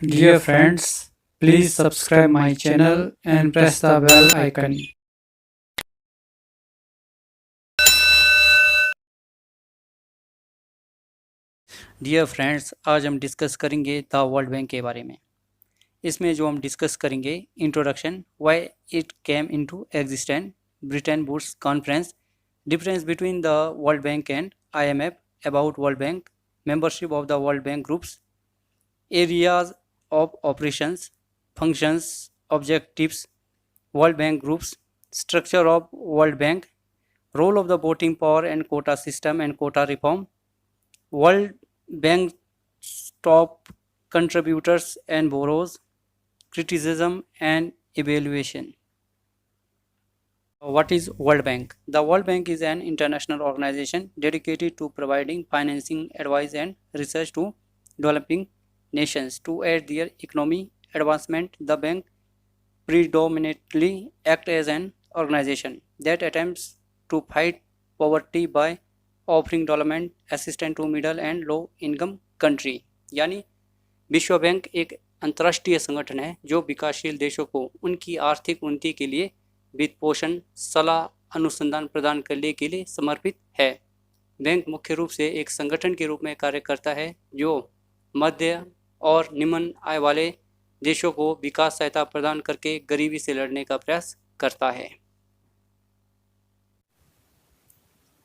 Dear friends, please subscribe my channel and press the bell icon. Dear friends, आज हम discuss करेंगे the World bank के बारे में। इसमें जो हम डिस्कस करेंगे, introduction, why it came into existence, Bretton Woods conference, difference between the World Bank and IMF, about World Bank, membership of the World Bank groups, areas of operations, functions, objectives, World Bank groups, structure of World Bank, role of the voting power and quota system and quota reform, World Bank top contributors and borrows, criticism and evaluation. What is World Bank? The World Bank is an international organization dedicated to providing financing, advice and research to developing nations to aid their economy advancement. The bank predominantly acts as an organization that attempts to fight poverty by offering development assistant to middle and low income country. यानी विश्व bank एक अंतर्राष्ट्रीय संगठन है जो विकासशील देशों को उनकी आर्थिक उन्नति के लिए वित्त पोषण, सलाह, अनुसंधान प्रदान करने के लिए समर्पित है। बैंक मुख्य रूप से एक संगठन के रूप में कार्य करता है जो मध्य और निम्न आय वाले देशों को विकास सहायता प्रदान करके गरीबी से लड़ने का प्रयास करता है।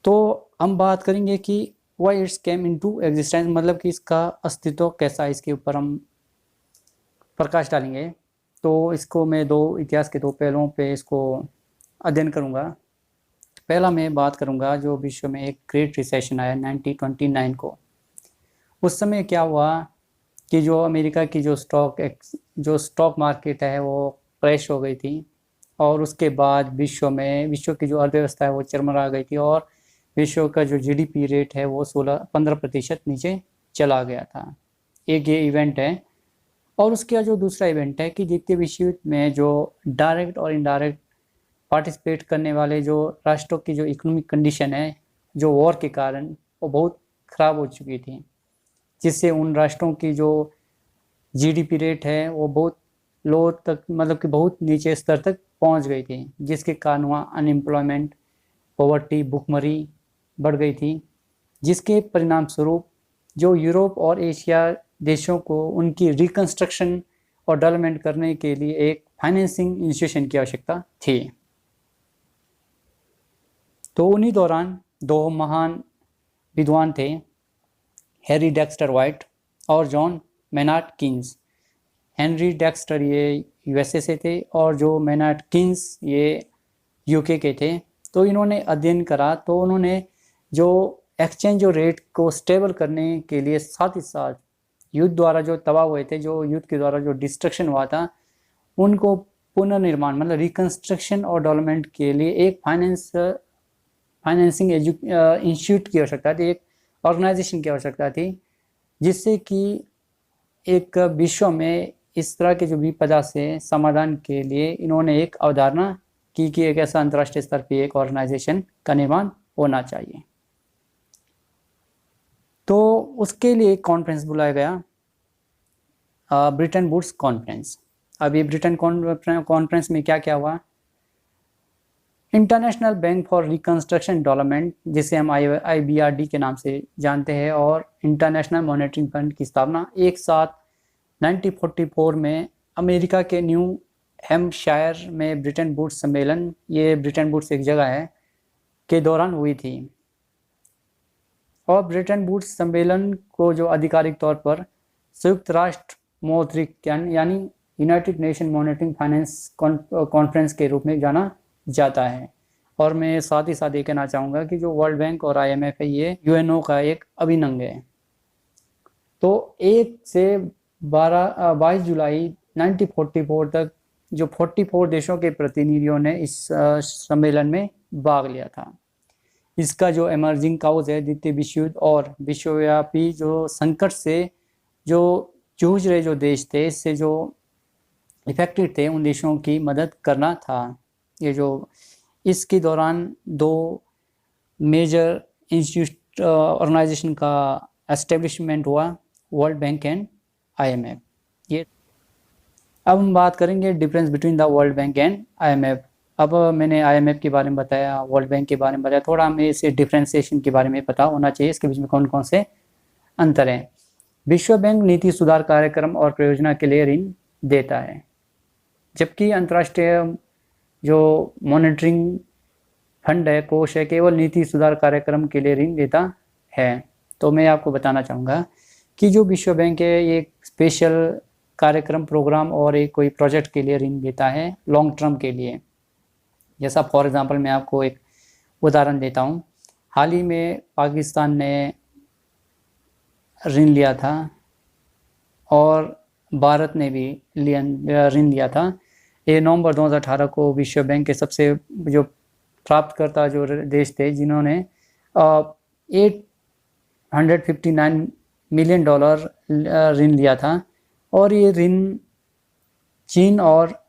तो हम बात करेंगे कि why it's came into existence, मतलब कि इसका अस्तित्व कैसा है, इसके ऊपर हम प्रकाश डालेंगे। तो इसको मैं इतिहास के दो पहलुओं पे इसको अध्ययन करूँगा। पहला मैं बात करूँगा जो विश्व में एक ग्रेट रिसेशन आया 1929 को। उस समय क्या हुआ कि जो अमेरिका की जो स्टॉक मार्केट है वो क्रैश हो गई थी, और उसके बाद विश्व की जो अर्थव्यवस्था है वो चरमरा गई थी, और विश्व का जो जीडीपी रेट है वो 15% नीचे चला गया था। एक ये इवेंट है। और उसके जो दूसरा इवेंट है कि द्वितीय विश्व युद्ध में जो डायरेक्ट और इनडायरेक्ट पार्टिसिपेट करने वाले जो राष्ट्रों की जो इकोनॉमिक कंडीशन है जो वॉर के कारण वो बहुत ख़राब हो चुकी थी, जिससे उन राष्ट्रों की जो जीडीपी रेट है वो बहुत लो तक, मतलब कि बहुत नीचे स्तर तक पहुंच गई थी, जिसके कारण वहाँ अनएम्प्लॉयमेंट, पॉवर्टी, भुखमरी बढ़ गई थी, जिसके परिणाम स्वरूप जो यूरोप और एशिया देशों को उनकी रिकंस्ट्रक्शन और डेवलपमेंट करने के लिए एक फाइनेंसिंग इंस्टीट्यूशन की आवश्यकता थी। तो उन्हीं दौरान दो महान विद्वान थे, हैरी डेक्स्टर वाइट और John Maynard Keynes. Henry Dexter ये यूएसए से थे और जो मेनार्ड कीन्स ये यूके के थे। तो इन्होंने अध्ययन करा, तो उन्होंने जो एक्सचेंज रेट को स्टेबल करने के लिए, साथ ही साथ युद्ध द्वारा जो तबाह हुए थे, जो युद्ध के द्वारा जो डिस्ट्रक्शन हुआ था, उनको पुनर्निर्माण मतलब रिकंस्ट्रक्शन और डेवलपमेंट के लिए एक फाइनेंसिंग इंस्टीट्यूट की आवश्यकता थी, एक ऑर्गेनाइजेशन की आवश्यकता थी, जिससे कि एक विश्व में इस तरह के जो विपदा से समाधान के लिए इन्होंने एक अवधारणा की कि एक ऐसा अंतर्राष्ट्रीय स्तर पर एक ऑर्गेनाइजेशन का निर्माण होना चाहिए। तो उसके लिए एक कॉन्फ्रेंस बुलाया गया, ब्रिटेन वुड्स कॉन्फ्रेंस। अब ये ब्रिटेन कॉन्फ्रेंस में क्या क्या हुआ? International bank for reconstruction development, जिसे हम IBRD के नाम से जानते हैं, और इंटरनेशनल मॉनेटरी फंड की स्थापना एक साथ 1944 में अमेरिका के न्यू हैम्पशायर में ब्रिटेन वुड्स सम्मेलन, ये ब्रिटेन वुड्स एक जगह है, के दौरान हुई थी। और ब्रिटेन वुड्स सम्मेलन को जो आधिकारिक तौर पर संयुक्त राष्ट्र मौद्रिक यानी United nation monetary finance conference के रूप में जाना जाता है। और मैं साथ ही साथ ये कहना चाहूँगा कि जो वर्ल्ड बैंक और IMF है ये UNO का एक अभिन्न अंग है। तो 1 से 22 जुलाई 1944 तक जो 44 देशों के प्रतिनिधियों ने इस सम्मेलन में भाग लिया था। इसका जो एमर्जिंग काउज है द्वितीय विश्व युद्ध और विश्वव्यापी जो संकट से जो जूझ रहे जो देश थे, इससे जो इफेक्टेड थे, उन देशों की मदद करना था। ये जो इसके दौरान 2 मेजर ऑर्गेनाइजेशन का एस्टेब्लिशमेंट हुआ, वर्ल्ड बैंक एंड IMF। ये अब हम बात करेंगे difference between the World Bank and IMF. अब मैंने आईएमएफ के बारे में बताया, वर्ल्ड बैंक के बारे में बताया, थोड़ा हमें इसे डिफ्रेंसिएशन के बारे में पता होना चाहिए, इसके बीच में कौन कौन से अंतर हैं। विश्व बैंक नीति सुधार कार्यक्रम और परियोजना के लिए ऋण देता है, जबकि अंतर्राष्ट्रीय जो मॉनिटरिंग फंड है, कोष है, केवल नीति सुधार कार्यक्रम के लिए ऋण देता है। तो मैं आपको बताना चाहूँगा कि जो विश्व बैंक है ये स्पेशल कार्यक्रम, प्रोग्राम और एक कोई प्रोजेक्ट के लिए ऋण देता है लॉन्ग टर्म के लिए। जैसा फॉर एग्जांपल मैं आपको एक उदाहरण देता हूँ। हाल ही में पाकिस्तान ने ऋण लिया था और भारत ने भी ऋण लिया था। ये नवंबर 2018 को विश्व बैंक के सबसे जो प्राप्तकर्ता जो देश थे, जिन्होंने $859 मिलियन ऋण लिया था, और ये ऋण चीन और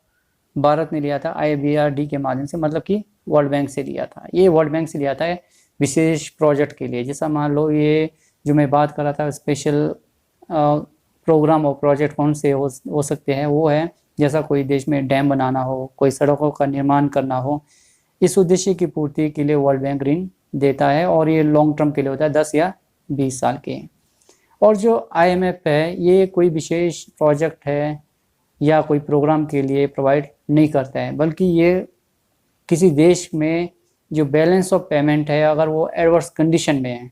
भारत ने लिया था IBRD के माध्यम से, मतलब कि वर्ल्ड बैंक से लिया था। ये वर्ल्ड बैंक से लिया था विशेष प्रोजेक्ट के लिए। जैसा मान लो ये जो मैं बात कर रहा था स्पेशल प्रोग्राम और प्रोजेक्ट कौन से हो सकते हैं, वो है जैसा कोई देश में डैम बनाना हो, कोई सड़कों का निर्माण करना हो, इस उद्देश्य की पूर्ति के लिए वर्ल्ड बैंक ऋण देता है, और ये लॉन्ग टर्म के लिए होता है, 10 या 20 साल के। और जो IMF है ये कोई विशेष प्रोजेक्ट है या कोई प्रोग्राम के लिए प्रोवाइड नहीं करता है, बल्कि ये किसी देश में जो बैलेंस ऑफ पेमेंट है, अगर वो एडवर्स कंडीशन में है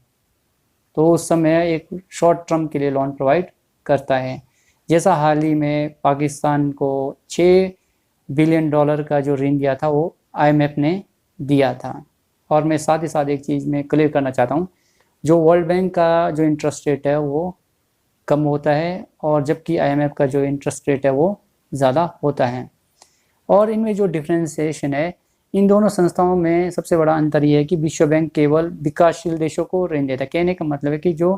तो उस समय एक शॉर्ट टर्म के लिए लोन प्रोवाइड करता है। जैसा हाल ही में पाकिस्तान को $6 बिलियन का जो ऋण दिया था वो IMF ने दिया था। और मैं साथ ही साथ एक चीज़ में क्लियर करना चाहता हूँ, जो वर्ल्ड बैंक का जो इंटरेस्ट रेट है वो कम होता है, और जबकि IMF का जो इंटरेस्ट रेट है वो ज़्यादा होता है। और इनमें जो डिफ्रेंसिएशन है इन दोनों संस्थाओं में, सबसे बड़ा अंतर ये है कि विश्व बैंक केवल विकासशील देशों को ऋण देता है। कहने का मतलब है कि जो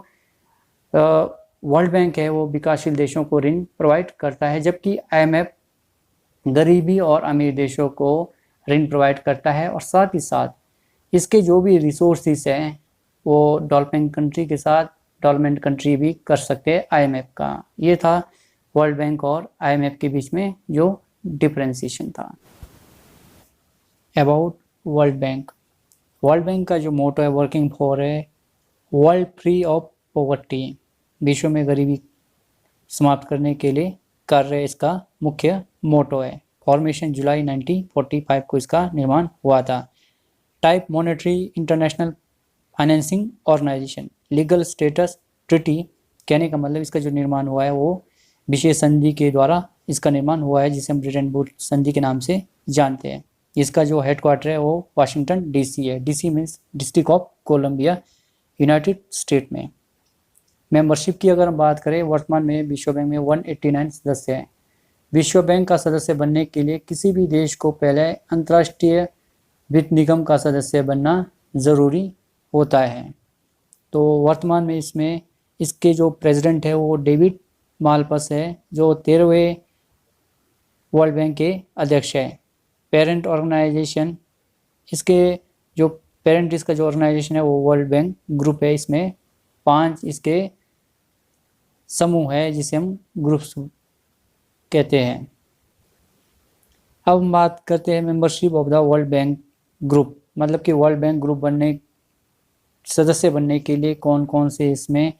वर्ल्ड बैंक है वो विकासशील देशों को ऋण प्रोवाइड करता है, जबकि IMF गरीबी और अमीर देशों को ऋण प्रोवाइड करता है। और साथ ही साथ इसके जो भी रिसोर्सेस हैं वो डेवलपिंग कंट्री के साथ डेवलपमेंट कंट्री भी कर सकते हैं IMF का। ये था वर्ल्ड बैंक और IMF के बीच में जो डिफरेंशिएशन था। About World bank, world bank का जो मोटो है वर्किंग फॉर है वर्ल्ड फ्री ऑफ पॉवर्टी, विश्व में गरीबी समाप्त करने के लिए कार्य इसका मुख्य मोटो है। फॉर्मेशन जुलाई 1945 को इसका निर्माण हुआ था। Type monetary international financing organisation, legal status treaty, कहने का मतलब इसका जो निर्माण हुआ है वो विशेष संधि के द्वारा इसका निर्माण हुआ है, जिसे हम ब्रिटेन वुड्स संधि के नाम से जानते हैं। इसका जो हेडक्वार्टर है वो वाशिंगटन DC है। DC means district of Columbia, United State में। मेंबरशिप की अगर हम बात करें, वर्तमान में विश्व बैंक में 189 सदस्य हैं। विश्व बैंक का सदस्य बनने के लिए किसी भी देश को पहले अंतर्राष्ट्रीय वित्त निगम का सदस्य बनना ज़रूरी होता है। तो वर्तमान में इसमें इसके जो प्रेसिडेंट है वो डेविड मालपस है, जो 13वें वर्ल्ड बैंक के अध्यक्ष है। पेरेंट ऑर्गेनाइजेशन, इसके जो पेरेंट इसका जो ऑर्गेनाइजेशन है वो वर्ल्ड बैंक ग्रुप है। इसमें 5 इसके समूह है जिसे हम ग्रुप्स कहते हैं। अब हम बात करते हैं membership of the World bank group, मतलब कि वर्ल्ड बैंक ग्रुप बनने, सदस्य बनने के लिए कौन कौन से इसमें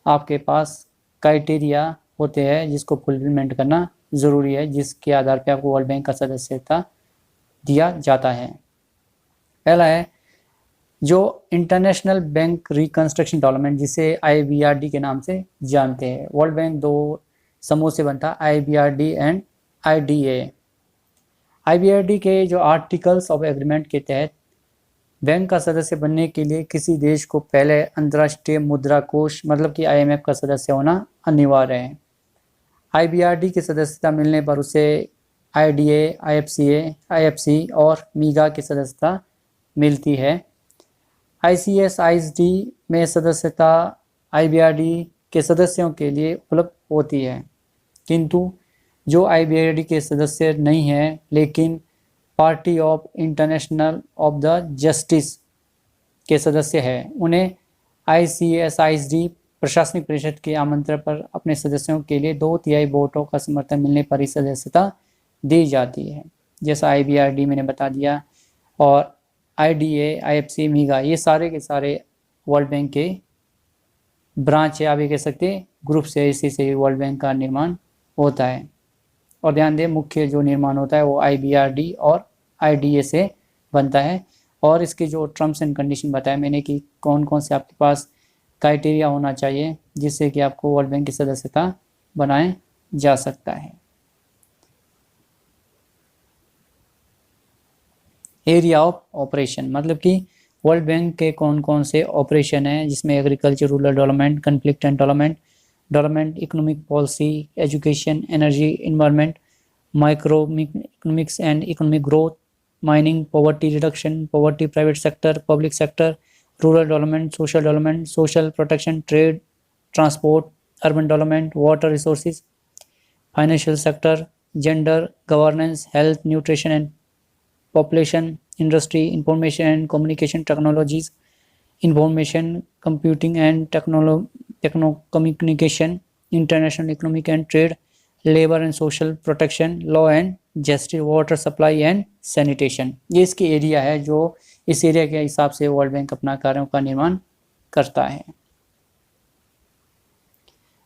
आपके पास क्राइटेरिया होते हैं जिसको फुलफिलमेंट करना ज़रूरी है, जिसके आधार पे आपको वर्ल्ड बैंक का सदस्यता दिया जाता है। पहला है जो इंटरनेशनल बैंक रिकंस्ट्रक्शन डेवलपमेंट, जिसे IBRD के नाम से जानते हैं। वर्ल्ड बैंक 2 समूह से बनता है, IBRD एंड IDA। IBRD के जो आर्टिकल्स ऑफ एग्रीमेंट के तहत बैंक का सदस्य बनने के लिए किसी देश को पहले अंतर्राष्ट्रीय मुद्रा कोष, मतलब कि IMF का सदस्य होना अनिवार्य है। IBRD की सदस्यता मिलने पर उसे IDA, IFCA, IFC और मीगा की सदस्यता मिलती है। ICS-ISD में सदस्यता IBRD के सदस्यों के लिए उपलब्ध होती है, किंतु जो IBRD के सदस्य नहीं हैं लेकिन party of international of the justice के सदस्य हैं, उन्हें ICS-ISD प्रशासनिक परिषद के आमंत्रण पर अपने सदस्यों के लिए 2/3 वोटों का समर्थन मिलने पर ही सदस्यता दी जाती है। जैसा IBRD मैंने बता दिया, और IDA, IFC, मीगा, ये सारे के सारे वर्ल्ड बैंक के ब्रांच है, आप ये कह सकते हैं ग्रुप से, इसी से वर्ल्ड बैंक का निर्माण होता है। और ध्यान दें, मुख्य जो निर्माण होता है वो IBRD और IDA से बनता है। और इसके जो टर्म्स एंड कंडीशन बताया मैंने कि कौन कौन से आपके पास क्राइटेरिया होना चाहिए जिससे कि आपको वर्ल्ड बैंक की सदस्यता बनाए जा सकता है। एरिया ऑफ ऑपरेशन, मतलब कि वर्ल्ड बैंक के कौन कौन से ऑपरेशन हैं, जिसमें agriculture, rural development, conflict and development, economic policy, education, energy, environment, micro economics and economic growth, mining, poverty reduction, poverty, private sector, public sector, rural development, social protection, trade, transport, urban development, water resources, financial sector, gender, governance, health, nutrition and population, industry, information and communication technologies, information computing and communication, international economic and trade, labour and social protection, law and justice, water supply and sanitation. ये इसकी area है जो इस area के हिसाब से world bank अपना कार्यों का निर्माण करता है।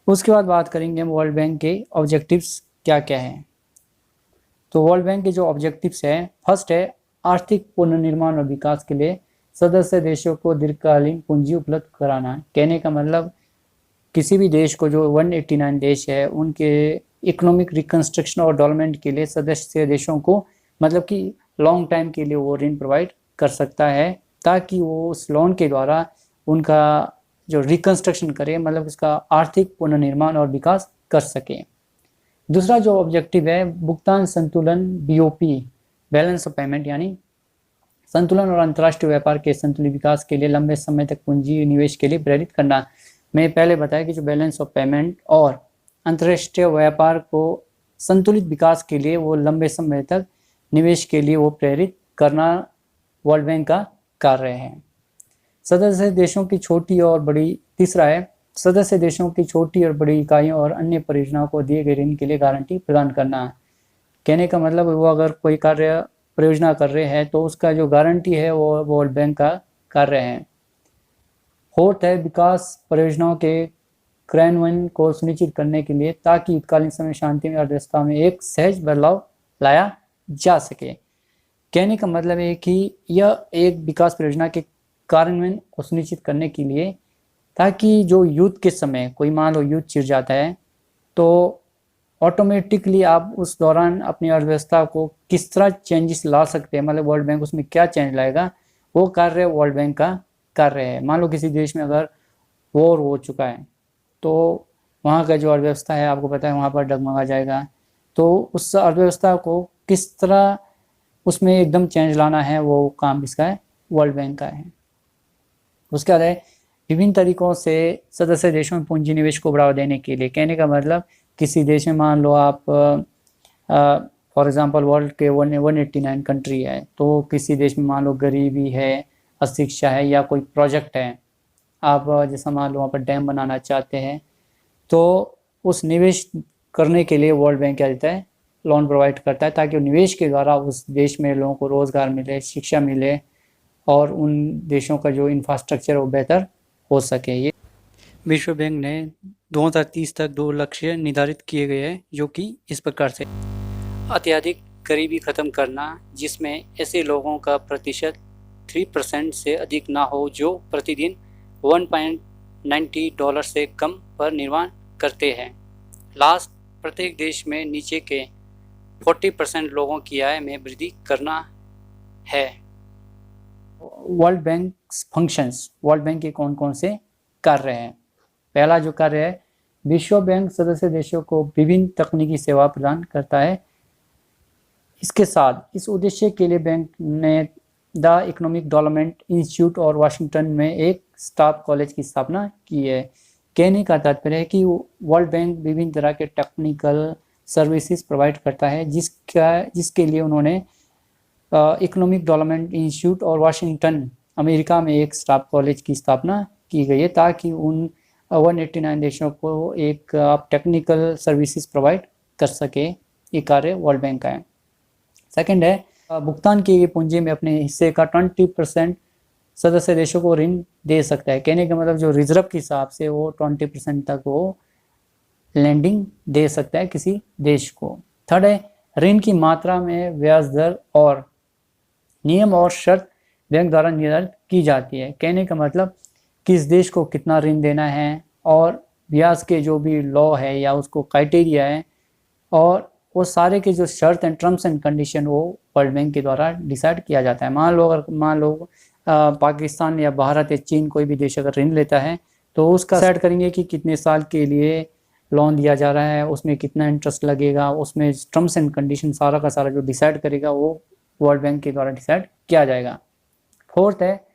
उसके बाद बात करेंगे हम वर्ल्ड बैंक के ऑब्जेक्टिव्स क्या क्या हैं। तो वर्ल्ड बैंक के जो ऑब्जेक्टिव्स हैं, फर्स्ट है आर्थिक पुनर्निर्माण और विकास के लिए सदस्य देशों को दीर्घकालीन पूंजी उपलब्ध कराना। कहने का मतलब किसी भी देश को, जो 189 देश है, उनके इकोनॉमिक रिकंस्ट्रक्शन और डेवलपमेंट के लिए सदस्य देशों को मतलब कि लॉन्ग टाइम के लिए वो ऋण प्रोवाइड कर सकता है, ताकि वो उस लोन के द्वारा उनका जो रिकंस्ट्रक्शन करे, मतलब उसका आर्थिक पुनर्निर्माण और विकास कर सके। दूसरा जो ऑब्जेक्टिव है, भुगतान संतुलन, BOP, बैलेंस ऑफ पेमेंट, यानी संतुलन और अंतर्राष्ट्रीय व्यापार के संतुलित विकास के लिए लंबे समय तक पूंजी निवेश के लिए प्रेरित करना। मैं पहले बताया कि जो बैलेंस ऑफ पेमेंट और अंतर्राष्ट्रीय व्यापार को संतुलित विकास के लिए वो लंबे समय तक निवेश के लिए वो प्रेरित करना वर्ल्ड बैंक का कार्य है। सदस्य देशों की छोटी और बड़ी, तीसरा है सदस्य देशों की छोटी और बड़ी इकाइयों और अन्य परियोजनाओं को दिए गए ऋण के लिए गारंटी प्रदान करना। कहने का मतलब वो अगर कोई कार्य परियोजना कर रहे हैं तो उसका जो गारंटी है वो वर्ल्ड बैंक का कार्य है। फोर्थ है विकास परियोजनाओं के क्रियान्वयन को सुनिश्चित करने के लिए, ताकि युद्धकालीन समय शांति में अर्थव्यवस्था में एक सहज बदलाव लाया जा सके। कहने का मतलब है कि यह एक विकास परियोजना के कार्यान्वयन को सुनिश्चित करने के लिए, ताकि जो युद्ध के समय कोई मान लो युद्ध छिड़ जाता है तो ऑटोमेटिकली आप उस दौरान अपनी अर्थव्यवस्था को किस तरह चेंजेस ला सकते हैं, मतलब वर्ल्ड बैंक उसमें क्या चेंज लाएगा, वो कार्य वर्ल्ड बैंक का कार्य है। मान लो किसी देश में अगर वॉर हो चुका है तो वहाँ का जो अर्थव्यवस्था है, आपको पता है, वहाँ पर डगमगा जाएगा। तो उस अर्थव्यवस्था को किस तरह उसमें एकदम चेंज लाना है, वो काम इसका है, वर्ल्ड बैंक का है। उसके बाद है विभिन्न तरीकों से सदस्य देशों में पूंजी निवेश को बढ़ावा देने के लिए। कहने का मतलब किसी देश में मान लो आप फॉर एग्जांपल वर्ल्ड के 189 कंट्री है, तो किसी देश में मान लो गरीबी है, अशिक्षा है, या कोई प्रोजेक्ट है, आप जैसा मान लो वहाँ पर डैम बनाना चाहते हैं, तो उस निवेश करने के लिए वर्ल्ड बैंक क्या देता है, लोन प्रोवाइड करता है, ताकि निवेश के द्वारा उस देश में लोगों को रोज़गार मिले, शिक्षा मिले और उन देशों का जो इंफ्रास्ट्रक्चर वो बेहतर हो सके। ये विश्व बैंक ने 2030 तक 2 लक्ष्य निर्धारित किए गए हैं, जो कि इस प्रकार से: अत्यधिक गरीबी खत्म करना, जिसमें ऐसे लोगों का प्रतिशत 3% से अधिक ना हो जो प्रतिदिन $1.90 से कम पर निर्माण करते हैं। लास्ट, प्रत्येक देश में नीचे के 40% लोगों की आय में वृद्धि करना है। World bank functions, world bank के कौन कौन से कार्य हैं। पहला जो कार्य है, विश्व बैंक सदस्य देशों को विभिन्न तकनीकी सेवा प्रदान करता है। इसके साथ इस उद्देश्य के लिए बैंक ने द इकोनॉमिक डेवलपमेंट इंस्टीट्यूट और वाशिंगटन में एक स्टाफ कॉलेज की स्थापना की है। कहने का तात्पर्य है कि वर्ल्ड बैंक विभिन्न तरह के टेक्निकल सर्विसेज प्रोवाइड करता है, जिसके लिए उन्होंने इकोनॉमिक डेवलपमेंट इंस्टीट्यूट और वाशिंगटन अमेरिका में एक स्टाफ कॉलेज की स्थापना की गई है, ताकि उन 189 देशों को एक आप टेक्निकल सर्विसेज प्रोवाइड कर सके, ये कार्य वर्ल्ड बैंक का है। सेकंड है भुगतान की गई पूंजी में अपने हिस्से का 20% सदस्य देशों को ऋण दे सकता है। कहने का मतलब जो रिजर्व के हिसाब से वो 20% तक वो लैंडिंग दे सकता है किसी देश को। थर्ड है ऋण की मात्रा में ब्याज दर और नियम और शर्त बैंक द्वारा निर्धारित की जाती है। कहने का मतलब किस देश को कितना ऋण देना है और ब्याज के जो भी लॉ है या उसको क्राइटेरिया है और वो सारे के जो शर्त एंड टर्म्स एंड कंडीशन वो वर्ल्ड बैंक के द्वारा डिसाइड किया जाता है। मान लो पाकिस्तान या भारत या चीन कोई भी देश अगर ऋण लेता है तो उसका डिसाइड करेंगे कि कितने साल के लिए लोन दिया जा रहा है, उसमें कितना इंटरेस्ट लगेगा, उसमें टर्म्स एंड कंडीशन सारा का सारा जो डिसाइड करेगा वो वर्ल्ड बैंक के द्वारा डिसाइड किया जाएगा। फोर्थ है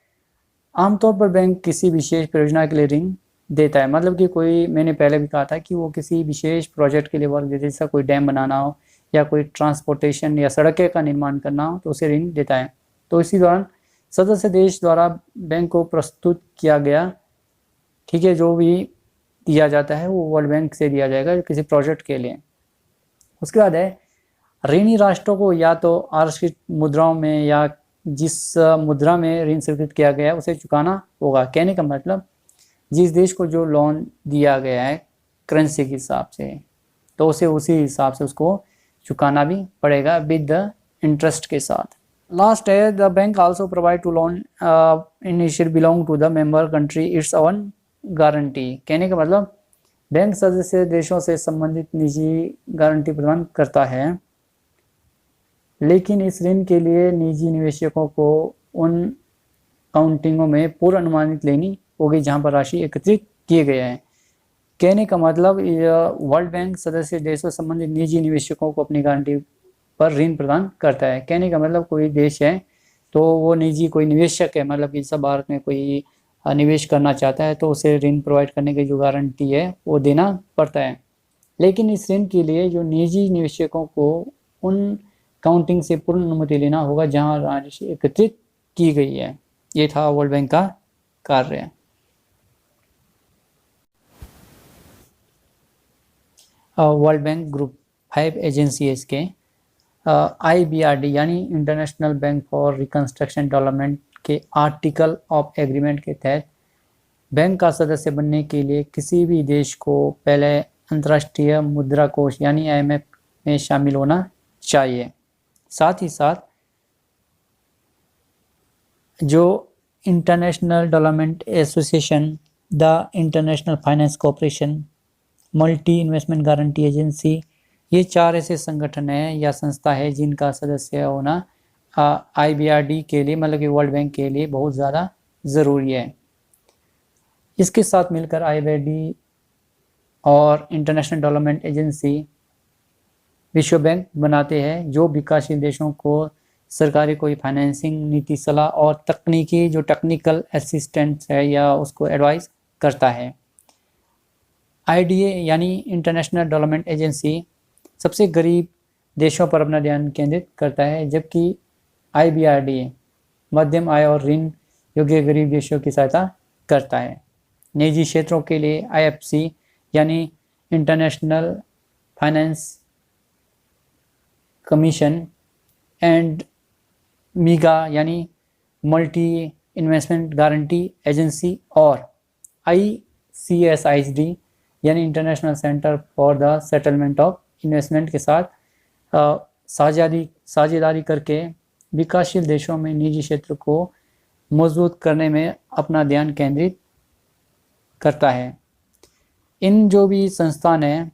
आमतौर पर बैंक किसी विशेष परियोजना के लिए ऋण देता है। मतलब कि कोई, मैंने पहले भी कहा था कि वो किसी विशेष प्रोजेक्ट के लिए वर्क देता है, जैसा कोई डैम बनाना हो या कोई ट्रांसपोर्टेशन या सड़कें का निर्माण करना हो तो उसे ऋण देता है। तो इसी दौरान सदस्य देश द्वारा बैंक को प्रस्तुत किया गया, ठीक है, जो भी दिया जाता है वो वर्ल्ड बैंक से दिया जाएगा किसी प्रोजेक्ट के लिए। उसके बाद है ऋणी राष्ट्रों को या तो आरक्षित मुद्राओं में या जिस मुद्रा में ऋण स्वीकृत किया गया है उसे चुकाना होगा। कहने का मतलब जिस देश को जो लोन दिया गया है करेंसी के हिसाब से तो उसे उसी हिसाब से उसको चुकाना भी पड़ेगा विद द इंटरेस्ट के साथ। लास्ट है the bank also provide to loan initial belong to the member country its own guarantee. कहने का मतलब बैंक सदस्य देशों से संबंधित निजी गारंटी प्रदान करता है, लेकिन इस ऋण के लिए निजी निवेशकों को उन काउंटिंगों में पूर्व अनुमानित लेनी होगी जहां पर राशि एकत्रित किए गए हैं। कहने का मतलब वर्ल्ड बैंक सदस्य देशों से संबंधित निजी निवेशकों को अपनी गारंटी पर ऋण प्रदान करता है। कहने का मतलब कोई देश है तो वो निजी कोई निवेशक है, मतलब कि सब भारत में कोई निवेश करना चाहता है तो उसे ऋण प्रोवाइड करने की जो गारंटी है वो देना पड़ता है, लेकिन इस ऋण के लिए जो निजी निवेशकों को उन काउंटिंग से पूर्ण अनुमति लेना होगा जहां राशि एकत्रित की गई है। ये था वर्ल्ड बैंक का कार्य। वर्ल्ड बैंक ग्रुप 5 एजेंसी इसके IBRD यानी international bank for reconstruction development के आर्टिकल ऑफ एग्रीमेंट के तहत बैंक का सदस्य बनने के लिए किसी भी देश को पहले अंतर्राष्ट्रीय मुद्रा कोष यानी IMF में शामिल होना चाहिए। साथ ही साथ जो international development association, the international finance corporation, multi investment guarantee agency, ये 4 ऐसे संगठन हैं या संस्था है जिनका सदस्य होना IBRD के लिए, मतलब कि वर्ल्ड बैंक के लिए बहुत ज़्यादा ज़रूरी है। इसके साथ मिलकर IBRD और इंटरनेशनल डेवलपमेंट एजेंसी विश्व बैंक बनाते हैं जो विकासशील देशों को सरकारी कोई फाइनेंसिंग, नीति सलाह और तकनीकी जो टेक्निकल असिस्टेंस है या उसको एडवाइस करता है। IDA यानी इंटरनेशनल डेवलपमेंट एजेंसी सबसे गरीब देशों पर अपना ध्यान केंद्रित करता है, जबकि IBRD मध्यम आय और ऋण योग्य गरीब देशों की सहायता करता है। निजी क्षेत्रों के लिए IFC यानी इंटरनेशनल फाइनेंस कमीशन एंड मीगा यानी मल्टी इन्वेस्टमेंट गारंटी एजेंसी और ICSID यानी international centre for the settlement of investment के साथ साझेदारी करके विकासशील देशों में निजी क्षेत्र को मजबूत करने में अपना ध्यान केंद्रित करता है। इन जो भी संस्थान हैं,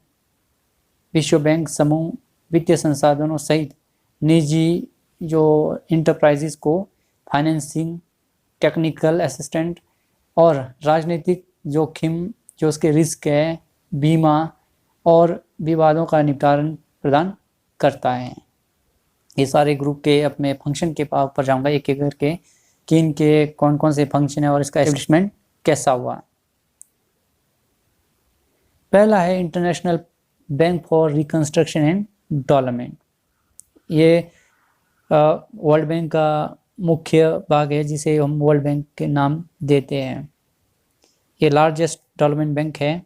विश्व बैंक समूह वित्तीय संसाधनों सहित निजी जो इंटरप्राइजेस को फाइनेंसिंग, टेक्निकल असिस्टेंट और राजनीतिक जोखिम जो उसके रिस्क है, बीमा और विवादों का निपटान प्रदान करता है। ये सारे ग्रुप के अपने फंक्शन के ऊपर जाऊंगा एक एक करके कि इनके कौन कौन से फंक्शन है और इसका एस्टेब्लिशमेंट कैसा हुआ। पहला है international bank for reconstruction and development. ये वर्ल्ड बैंक का मुख्य भाग है जिसे हम वर्ल्ड बैंक के नाम देते हैं। ये लार्जेस्ट डेवलपमेंट बैंक है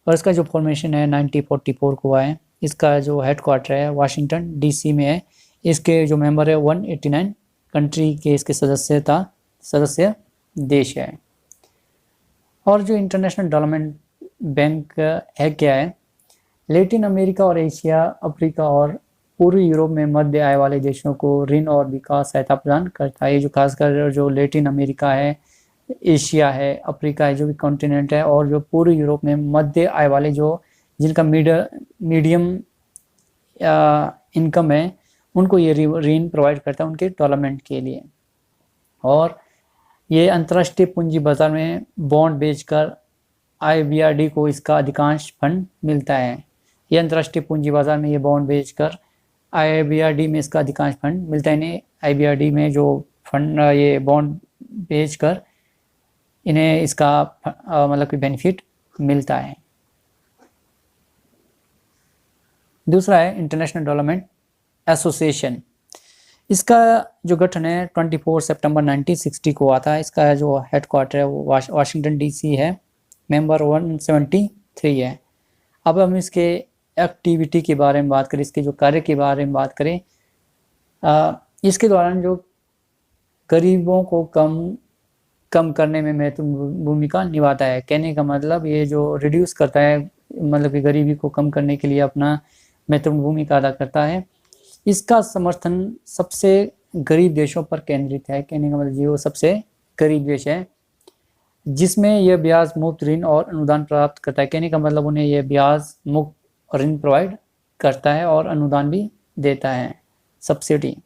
और इसका जो फॉर्मेशन है 1944 को हुआ है। इसका जो हेडक्वार्टर है वाशिंगटन डीसी में है। इसके जो मेंबर है 189 कंट्री के इसके सदस्य देश है। और जो इंटरनेशनल डेवलपमेंट बैंक है क्या है, लैटिन अमेरिका और एशिया, अफ्रीका और पूर्वी यूरोप में मध्य आय वाले देशों को ऋण और विकास सहायता प्रदान करता है। ये जो खासकर जो लैटिन अमेरिका है, एशिया है, अफ्रीका है, जो भी कॉन्टिनेंट है, और जो पूर्वी यूरोप में मध्य आय वाले जो जिनका मीडियम इनकम है, उनको ये ऋण प्रोवाइड करता है उनके डेवलपमेंट के लिए। और ये अंतर्राष्ट्रीय पूंजी बाजार में बॉन्ड बेचकर IBRD को इसका अधिकांश फंड मिलता है। ये अंतर्राष्ट्रीय पूंजी बाजार में ये बॉन्ड बेचकर IBRD में इसका अधिकांश फंड मिलता है। इन्हें IBRD में जो फंड ये बॉन्ड बेचकर इन्हें इसका मतलब कि बेनिफिट मिलता है। दूसरा है इंटरनेशनल डेवलपमेंट एसोसिएशन। इसका जो गठन है 24 सितंबर 1960 को हुआ था। इसका जो हेडक्वार्टर है वो वाशिंगटन DC है। मेंबर 173 है। अब हम इसके एक्टिविटी के बारे में बात करें, इसके जो कार्य के बारे में बात करें, इसके दौरान जो गरीबों को कम करने में महत्वपूर्ण भूमिका निभाता है। कहने का मतलब ये जो रिड्यूस करता है, मतलब कि गरीबी को कम करने के लिए अपना महत्वपूर्ण भूमिका अदा करता है। इसका समर्थन सबसे गरीब देशों पर केंद्रित है। कहने का मतलब ये वो सबसे गरीब देश है जिसमें यह ब्याज मुक्त ऋण और अनुदान प्राप्त करता है। कहने का मतलब उन्हें यह ब्याज मुक्त ऋण प्रोवाइड करता है और अनुदान भी देता है, सब्सिडी।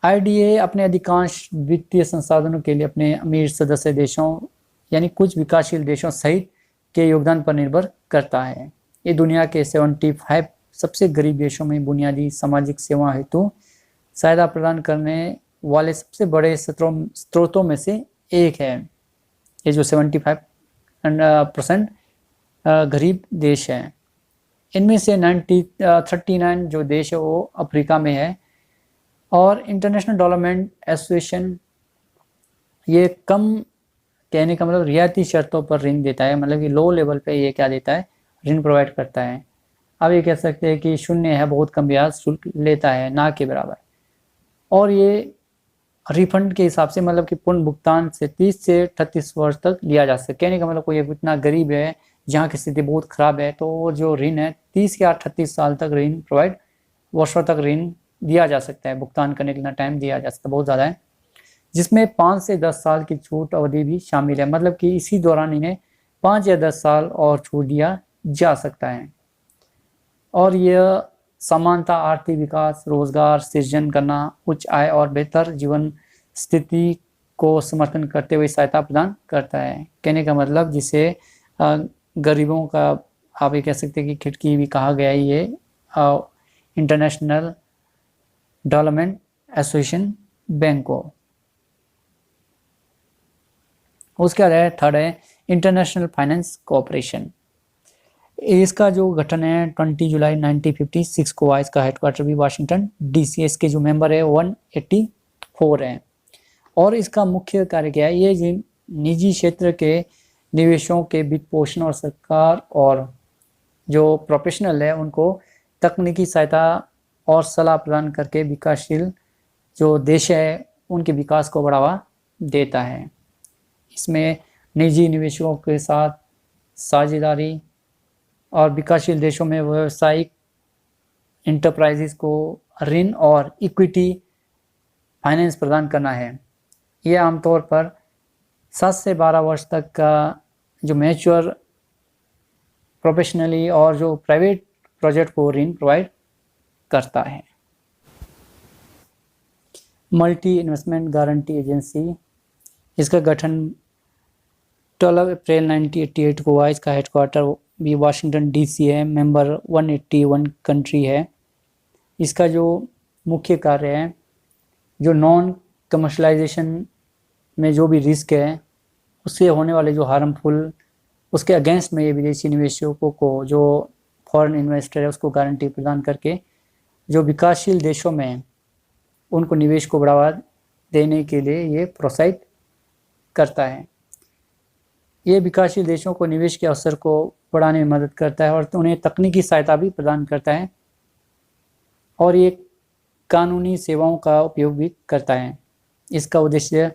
IDA अपने अधिकांश वित्तीय संसाधनों के लिए अपने अमीर सदस्य देशों यानी कुछ विकासशील देशों सहित के योगदान पर निर्भर करता है। ये दुनिया के 75 सबसे गरीब देशों में बुनियादी सामाजिक सेवा हेतु सहायता प्रदान करने वाले सबसे बड़े स्रोतों में से एक है। ये जो 75% गरीब देश है, इनमें से 39 जो देश है वो अफ्रीका में है। और इंटरनेशनल डेवलपमेंट एसोसिएशन ये कम, कहने का मतलब रियायती शर्तों पर ऋण देता है, मतलब कि लो लेवल पे ये क्या देता है, ऋण प्रोवाइड करता है। अब ये कह सकते हैं कि शून्य है, बहुत कम ब्याज शुल्क लेता है, ना के बराबर। और ये रिफंड के हिसाब से मतलब कि पूर्ण भुगतान से 30 से 38 वर्ष तक लिया जा सकता है। कहने का मतलब कोई इतना गरीब है जहाँ की स्थिति बहुत खराब है तो जो ऋण है 30 या 38 साल तक ऋण प्रोवाइड, वर्षों तक ऋण दिया जा सकता है, भुगतान करने के लिए टाइम दिया जा सकता है, बहुत ज़्यादा है, जिसमें 5 से 10 साल की छूट अवधि भी शामिल है। मतलब कि इसी दौरान इन्हें 5 या 10 साल और छूट दिया जा सकता है। और यह समानता, आर्थिक विकास, रोजगार सृजन करना, उच्च आय और बेहतर जीवन स्थिति को समर्थन करते हुए सहायता प्रदान करता है। कहने का मतलब जिसे गरीबों का आप ये कह सकते हैं कि खिड़की भी कहा गया है ये इंटरनेशनल डेवलपमेंट एसोसिएशन बैंक को। उसके बाद थर्ड है इंटरनेशनल फाइनेंस कोऑपरेशन। इसका जो गठन है 20 जुलाई 1956 को हुआ। इसका हेडक्वार्टर भी वाशिंगटन DC। इसके जो मेंबर है 184 हैं। और इसका मुख्य कार्य क्या है, ये निजी क्षेत्र के निवेशों के वित्त पोषण और सरकार और जो प्रोफेशनल है उनको तकनीकी सहायता और सलाह प्रदान करके विकासशील जो देश है उनके विकास को बढ़ावा देता है। इसमें निजी निवेशकों के साथ साझेदारी और विकासशील देशों में व्यावसायिक इंटरप्राइजेस को ऋण और इक्विटी फाइनेंस प्रदान करना है। यह आमतौर पर 7 से 12 वर्ष तक का जो मैच्योर प्रोफेशनली और जो प्राइवेट प्रोजेक्ट को ऋण प्रोवाइड करता है। मल्टी इन्वेस्टमेंट गारंटी एजेंसी, इसका गठन 12 अप्रैल 1988 को हुआ। इसका हेडक्वार्टर भी वाशिंगटन DC है। मेंबर 181 कंट्री है। इसका जो मुख्य कार्य है, जो नॉन कमर्शलाइजेशन में जो भी रिस्क है उससे होने वाले जो हार्मफुल, उसके अगेंस्ट में ये विदेशी निवेशकों को, जो फॉरेन इन्वेस्टर है उसको गारंटी प्रदान करके जो विकासशील देशों में उनको निवेश को बढ़ावा देने के लिए ये प्रोत्साहित करता है। ये विकासशील देशों को निवेश के अवसर को बढ़ाने में मदद करता है और उन्हें तकनीकी सहायता भी प्रदान करता है, और ये कानूनी सेवाओं का उपयोग भी करता है। इसका उद्देश्य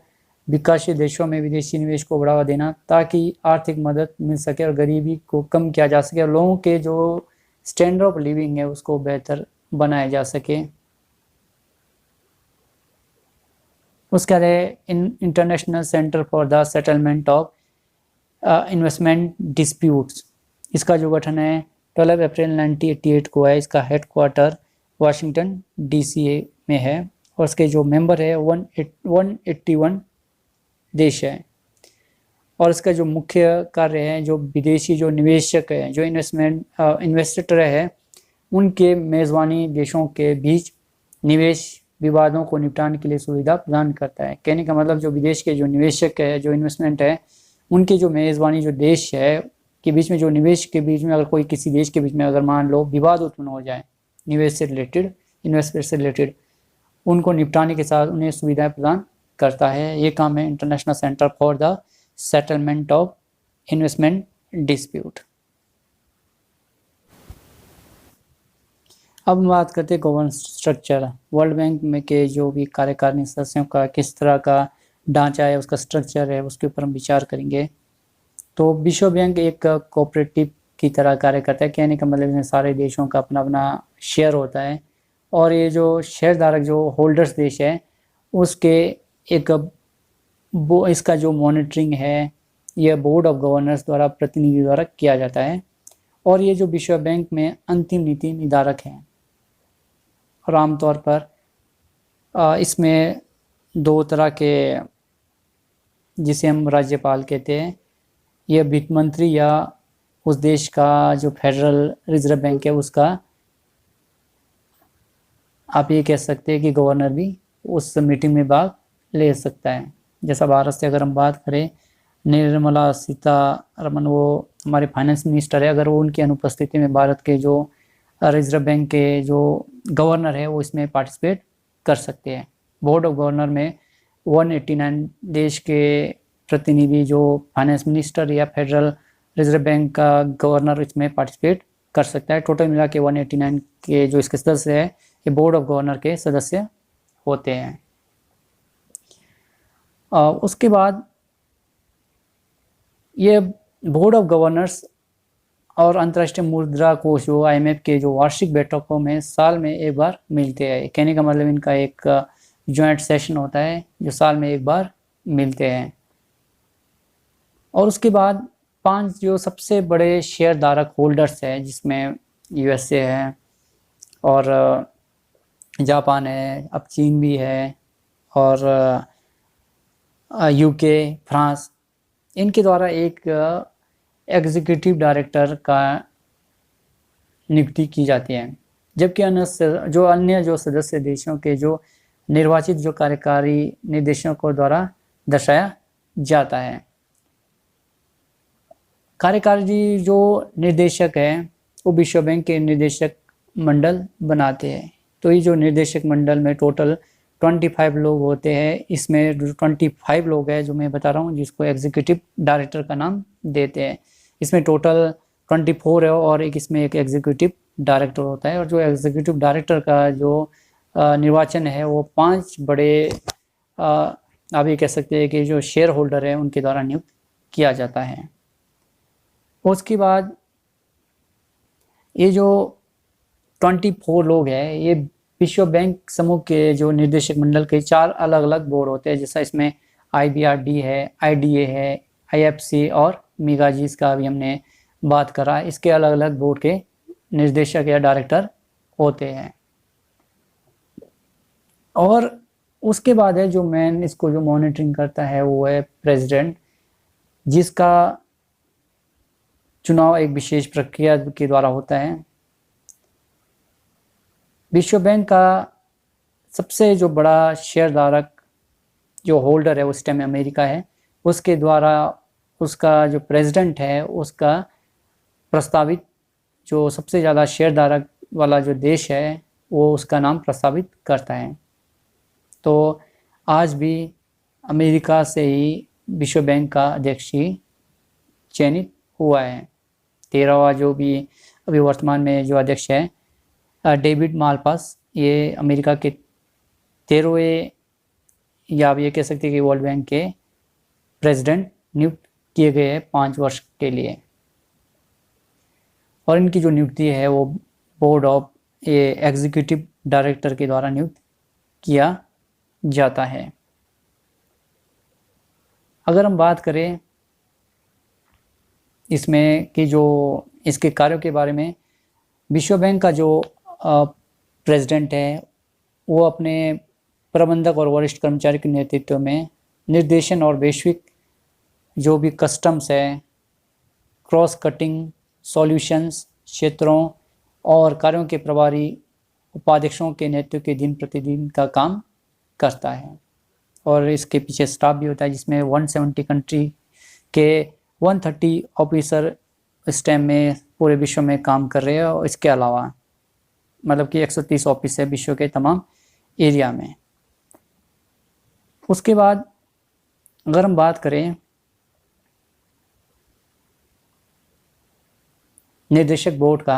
विकासशील देशों में विदेशी निवेश को बढ़ावा देना, ताकि आर्थिक मदद मिल सके और गरीबी को कम किया जा सके और लोगों के जो स्टैंडर्ड ऑफ लिविंग है उसको बेहतर बनाया जा सके। उसके बाद international centre for the settlement of investment disputes. इसका जो गठन है 12 अप्रैल 1988 को है। इसका हेडक्वार्टर वाशिंगटन DC में है और इसके जो मेंबर है 181 देश है। और इसका जो मुख्य कार्य है, जो विदेशी जो निवेशक है, जो इन्वेस्टर है, उनके मेज़बानी देशों के बीच निवेश विवादों को निपटाने के लिए सुविधा प्रदान करता है। कहने का मतलब जो विदेश के जो निवेशक है, जो इन्वेस्टमेंट है, उनके जो मेज़बानी जो देश है के बीच में, जो निवेश के बीच में अगर कोई किसी देश के बीच में अगर मान लो विवाद उत्पन्न हो जाए निवेश से रिलेटेड, इन्वेस्टमेंट से रिलेटेड, उनको निपटाने के साथ उन्हें सुविधाएं प्रदान करता है। ये काम है international centre for the settlement of investment dispute. अब हम बात करते हैं गवर्नेंस स्ट्रक्चर। वर्ल्ड बैंक में के जो भी कार्यकारिणी सदस्यों का किस तरह का ढांचा है, उसका स्ट्रक्चर है, उसके ऊपर हम विचार करेंगे। तो विश्व बैंक एक कोऑपरेटिव की तरह कार्य करता है। कहने का मतलब इसमें सारे देशों का अपना अपना शेयर होता है और ये जो शेयरधारक जो होल्डर्स देश है उसके एक इसका जो मॉनिटरिंग है यह बोर्ड ऑफ गवर्नर्स द्वारा प्रतिनिधि द्वारा किया जाता है। और ये जो विश्व बैंक में अंतिम नीति निर्धारक हैं और आमतौर पर इसमें दो तरह के, जिसे हम राज्यपाल कहते हैं, यह वित्त मंत्री या उस देश का जो फेडरल रिजर्व बैंक है उसका, आप ये कह सकते हैं कि गवर्नर भी उस मीटिंग में भाग ले सकता है। जैसा भारत से अगर हम बात करें, निर्मला सीतारमन वो हमारे फाइनेंस मिनिस्टर है, अगर वो उनकी अनुपस्थिति में भारत के जो रिजर्व बैंक के जो गवर्नर है वो इसमें पार्टिसिपेट कर सकते हैं। बोर्ड ऑफ गवर्नर में 189 देश के प्रतिनिधि जो फाइनेंस मिनिस्टर या फेडरल रिजर्व बैंक का गवर्नर इसमें पार्टिसिपेट कर सकता है। टोटल मिला के 189 के जो इसके सदस्य है ये बोर्ड ऑफ गवर्नर के सदस्य होते हैं। उसके बाद ये बोर्ड ऑफ गवर्नर्स और अंतर्राष्ट्रीय मुद्रा कोष जो IMF के जो वार्षिक बैठकों में साल में एक बार मिलते हैं। कहने का मतलब इनका एक जॉइंट सेशन होता है जो साल में एक बार मिलते हैं। और उसके बाद 5 जो सबसे बड़े शेयर धारक होल्डर्स हैं, जिसमें USA है और जापान है, अब चीन भी है और UK, फ्रांस, इनके द्वारा एक एग्जीक्यूटिव डायरेक्टर का नियुक्ति की जाती है। जबकि अन्य जो सदस्य देशों के जो निर्वाचित जो कार्यकारी निर्देशकों द्वारा दर्शाया जाता है। कार्यकारी जो निर्देशक हैं वो विश्व बैंक के निर्देशक मंडल बनाते हैं। तो ये जो निर्देशक मंडल में टोटल 25 लोग होते हैं। इसमें 25 लोग हैं जो मैं बता रहा हूँ, जिसको एग्जीक्यूटिव डायरेक्टर का नाम देते हैं। इसमें टोटल 24 है और इसमें एक एग्जीक्यूटिव डायरेक्टर होता है। और जो एग्जीक्यूटिव डायरेक्टर का जो निर्वाचन है वो 5 बड़े आप ये कह सकते हैं कि जो शेयर होल्डर है उनके द्वारा नियुक्त किया जाता है। उसके बाद ये जो 24 लोग हैं ये विश्व बैंक समूह के जो निर्देशक मंडल के 4 अलग अलग बोर्ड होते हैं। जैसा इसमें IBRD है, IDA है, IFC और मिगाजीज का भी हमने बात करा। इसके अलग अलग बोर्ड के निर्देशक या डायरेक्टर होते हैं। और उसके बाद है जो मेन इसको जो मॉनिटरिंग करता है वो है प्रेसिडेंट, जिसका चुनाव एक विशेष प्रक्रिया के द्वारा होता है। विश्व बैंक का सबसे जो बड़ा शेयरधारक जो होल्डर है उस टाइम में अमेरिका है। उसके द्वारा उसका जो प्रेसिडेंट है उसका प्रस्तावित जो सबसे ज़्यादा शेयरधारक वाला जो देश है वो उसका नाम प्रस्तावित करता है। तो आज भी अमेरिका से ही विश्व बैंक का अध्यक्ष ही चयनित हुआ है। 13वां जो भी अभी वर्तमान में जो अध्यक्ष है डेविड मालपास, ये अमेरिका के 13वें या आप ये कह सकते हैं कि वर्ल्ड बैंक के प्रेसिडेंट नियुक्त किए गए हैं 5 वर्ष के लिए। और इनकी जो नियुक्ति है वो बोर्ड ऑफ एग्जीक्यूटिव डायरेक्टर के द्वारा नियुक्त किया जाता है। अगर हम बात करें इसमें कि जो इसके कार्यों के बारे में, विश्व बैंक का जो प्रेसिडेंट है वो अपने प्रबंधक और वरिष्ठ कर्मचारी के नेतृत्व में निर्देशन और वैश्विक जो भी कस्टम्स है, क्रॉस कटिंग सॉल्यूशंस क्षेत्रों और कार्यों के प्रभारी उपाध्यक्षों के नेतृत्व के दिन प्रतिदिन का काम करता है। और इसके पीछे स्टाफ भी होता है जिसमें 170 कंट्री के 130 ऑफिसर इस टाइम में पूरे विश्व में काम कर रहे हैं। और इसके अलावा मतलब कि 130 ऑफिस है विश्व के तमाम एरिया में। उसके बाद अगर हम बात करें निर्देशक बोर्ड का,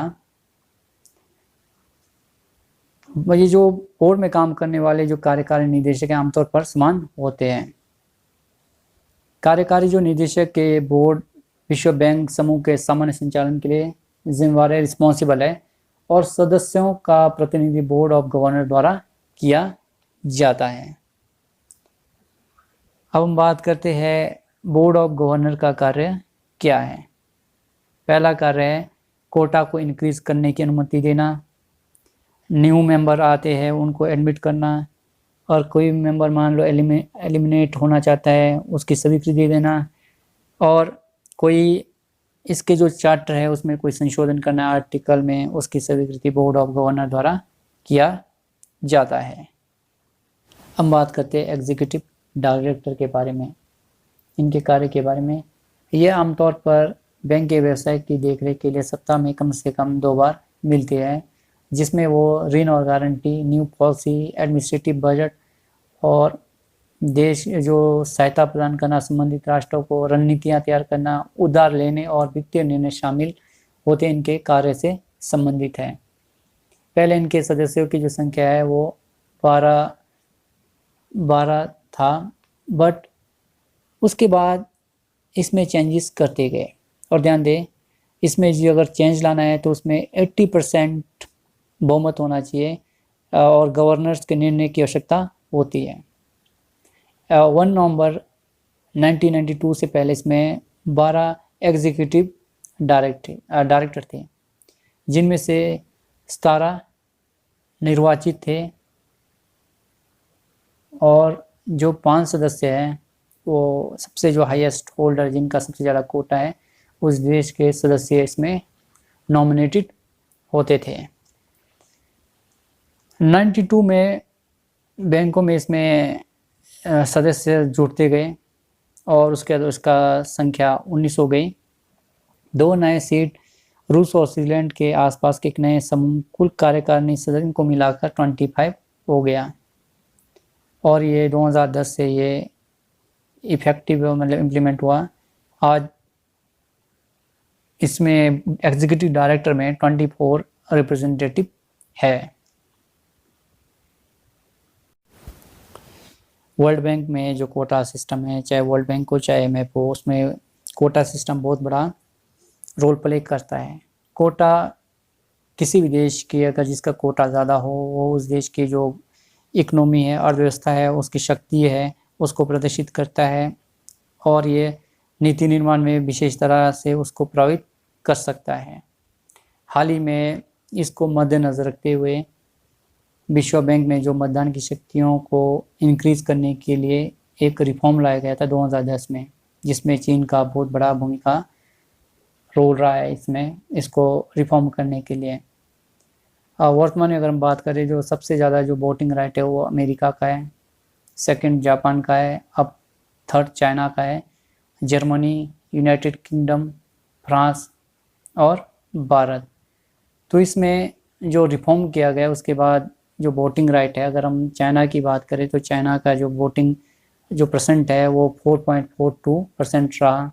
ये जो बोर्ड में काम करने वाले जो कार्यकारी निदेशक हैं आमतौर पर समान होते हैं। कार्यकारी जो निदेशक के बोर्ड विश्व बैंक समूह के सामान्य संचालन के लिए जिम्मेवार है, रिस्पॉन्सिबल है, और सदस्यों का प्रतिनिधि बोर्ड ऑफ गवर्नर द्वारा किया जाता है। अब हम बात करते हैं बोर्ड ऑफ गवर्नर का कार्य क्या है। पहला कार्य है कोटा को इंक्रीज करने की अनुमति देना, न्यू मेंबर आते हैं उनको एडमिट करना, और कोई मेंबर मान लो एलिमिनेट होना चाहता है उसकी स्वीकृति दे देना, और कोई इसके जो चार्टर है उसमें कोई संशोधन करना आर्टिकल में, उसकी स्वीकृति बोर्ड ऑफ गवर्नर द्वारा किया जाता है। हम बात करते हैं एग्जीक्यूटिव डायरेक्टर के बारे में, इनके कार्य के बारे में। ये आमतौर पर बैंक के व्यवसाय की देखरेख के लिए सप्ताह में कम से कम 2 बार मिलते हैं, जिसमें वो ऋण और guarantee, new policy, administrative budget और देश जो सहायता प्रदान करना, संबंधित राष्ट्रों को रणनीतियाँ तैयार करना, उधार लेने और वित्तीय निर्णय शामिल होते इनके कार्य से संबंधित है। पहले इनके सदस्यों की जो संख्या है वो 12 था, बट उसके बाद इसमें चेंजेस करते गए। और ध्यान दें इसमें जो अगर चेंज लाना है तो उसमें 80% बहुमत होना चाहिए और गवर्नर्स के निर्णय की आवश्यकता होती है। 1 नवंबर 1992 से पहले इसमें 12 एग्जीक्यूटिव डायरेक्टर थे, जिनमें से 17 निर्वाचित थे, और जो 5 सदस्य हैं वो सबसे जो हाईएस्ट होल्डर जिनका सबसे ज़्यादा कोटा है उस देश के सदस्य इसमें नॉमिनेटेड होते थे। 92 में बैंकों में इसमें सदस्य जुड़ते गए और उसके बाद उसका संख्या 19 हो गई। 2 नए सीट रूस और स्विट्जरलैंड के आसपास के एक नए समूह, कुल कार्यकारिणी सदस्य को मिलाकर 25 हो गया। और ये 2010 से ये इफेक्टिव मतलब इम्प्लीमेंट हुआ। आज इसमें एग्जीक्यूटिव डायरेक्टर में 24 रिप्रेजेंटेटिव है। वर्ल्ड बैंक में जो कोटा सिस्टम है, चाहे वर्ल्ड बैंक हो चाहे IMF हो, उसमें कोटा सिस्टम बहुत बड़ा रोल प्ले करता है। कोटा किसी भी देश की अगर जिसका कोटा ज़्यादा हो वो उस देश की जो इकोनॉमी है, अर्थव्यवस्था है, उसकी शक्ति है, उसको प्रदर्शित करता है, और ये नीति निर्माण में विशेष तरह से उसको प्रभावित कर सकता है। हाल ही में इसको मद्देनज़र रखते हुए विश्व बैंक में जो मतदान की शक्तियों को इंक्रीज करने के लिए एक रिफॉर्म लाया गया था 2010 में, जिसमें चीन का बहुत बड़ा भूमिका रोल रहा है इसमें, इसको रिफॉर्म करने के लिए। वर्तमान में अगर हम बात करें जो सबसे ज़्यादा जो वोटिंग राइट है वो अमेरिका का है, सेकंड जापान का है, अब थर्ड चाइना का है, जर्मनी, यूनाइटेड किंगडम, फ्रांस और भारत। तो इसमें जो रिफॉर्म किया गया उसके बाद जो वोटिंग राइट है, अगर हम चाइना की बात करें तो चाइना का जो वोटिंग जो परसेंट है वो 4.42% रहा।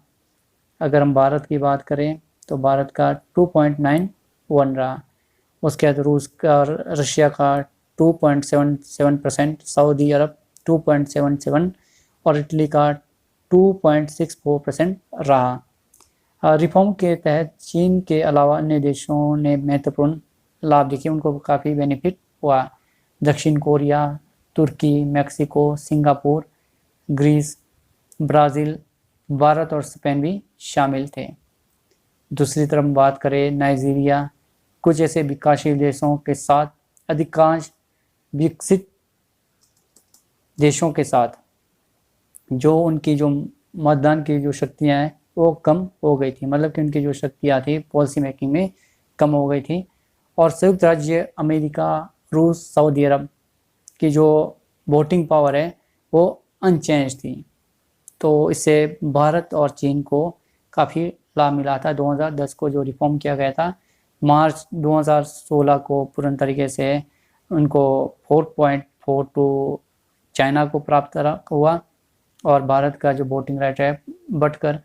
अगर हम भारत की बात करें तो भारत का 2.91 रहा। उसके बाद रूस का और रशिया का 2.77%, सऊदी अरब 2.77 और इटली का 2.64% रहा। रिफॉर्म के तहत चीन के अलावा अन्य देशों ने महत्वपूर्ण लाभ देखे, उनको काफ़ी बेनिफिट हुआ। दक्षिण कोरिया, तुर्की, Mexico, Singapore, Greece, Brazil, Bharat और स्पेन भी शामिल थे। दूसरी तरफ बात करें नाइजीरिया, कुछ ऐसे विकासशील देशों के साथ अधिकांश विकसित देशों के साथ जो उनकी जो मतदान की जो शक्तियाँ हैं वो कम हो गई थी, मतलब कि उनकी जो शक्तियाँ थी पॉलिसी मेकिंग में कम हो गई थी। और संयुक्त राज्य अमेरिका, रूस, सऊदी अरब की जो वोटिंग पावर है वो अनचेंज थी। तो इससे भारत और चीन को काफ़ी लाभ मिला था। 2010 को जो रिफॉर्म किया गया था, मार्च 2016 को पूर्ण तरीके से उनको 4.42 चाइना को प्राप्त हुआ और भारत का जो वोटिंग राइट है बढ़कर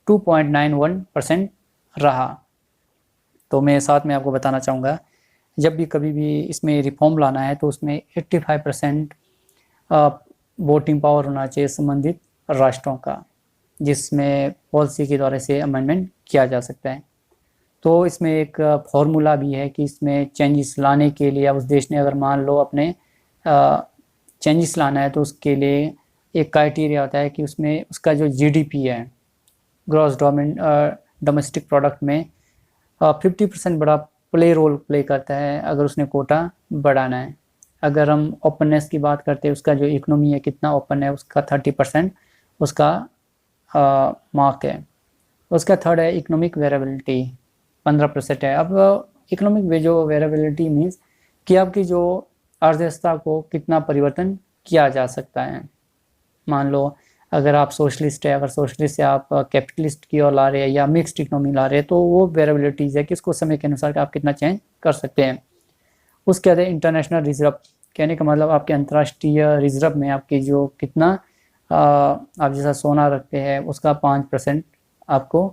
2.91% रहा। तो मैं साथ में आपको बताना चाहूँगा, जब भी कभी भी इसमें रिफॉर्म लाना है तो उसमें 85% वोटिंग पावर होना चाहिए संबंधित राष्ट्रों का, जिसमें पॉलिसी के द्वारा से अमेंडमेंट किया जा सकता है। तो इसमें एक फॉर्मूला भी है कि इसमें चेंजेस लाने के लिए उस देश ने अगर मान लो अपने चेंजेस लाना है तो उसके लिए एक क्राइटेरिया होता है कि उसमें उसका जो जीडीपी है, ग्रॉस डोमेस्टिक प्रोडक्ट में 50% बड़ा रोल प्ले करता है अगर उसने कोटा बढ़ाना है। अगर हम ओपननेस की बात करते हैं, उसका जो इकोनॉमी है कितना ओपन है, उसका 30% उसका मार्क है। उसका थर्ड है इकोनॉमिक वेरिएबिलिटी, 15% है। अब इकोनॉमिक जो वेरिएबिलिटी मीन्स कि आपकी जो अर्थव्यवस्था को कितना परिवर्तन किया जा सकता है। मान लो अगर आप सोशलिस्ट है, अगर सोशलिस्ट से आप कैपिटलिस्ट की ओर ला रहे हैं या मिक्स्ड इकोनॉमी ला रहे हैं, तो वो वेरिएबिलिटीज़ है कि इसको समय के अनुसार आप कितना चेंज कर सकते हैं। उसके बाद इंटरनेशनल रिजर्व, कहने का मतलब आपके अंतर्राष्ट्रीय रिजर्व में आपकी जो कितना आप जैसा सोना रखते हैं उसका 5% आपको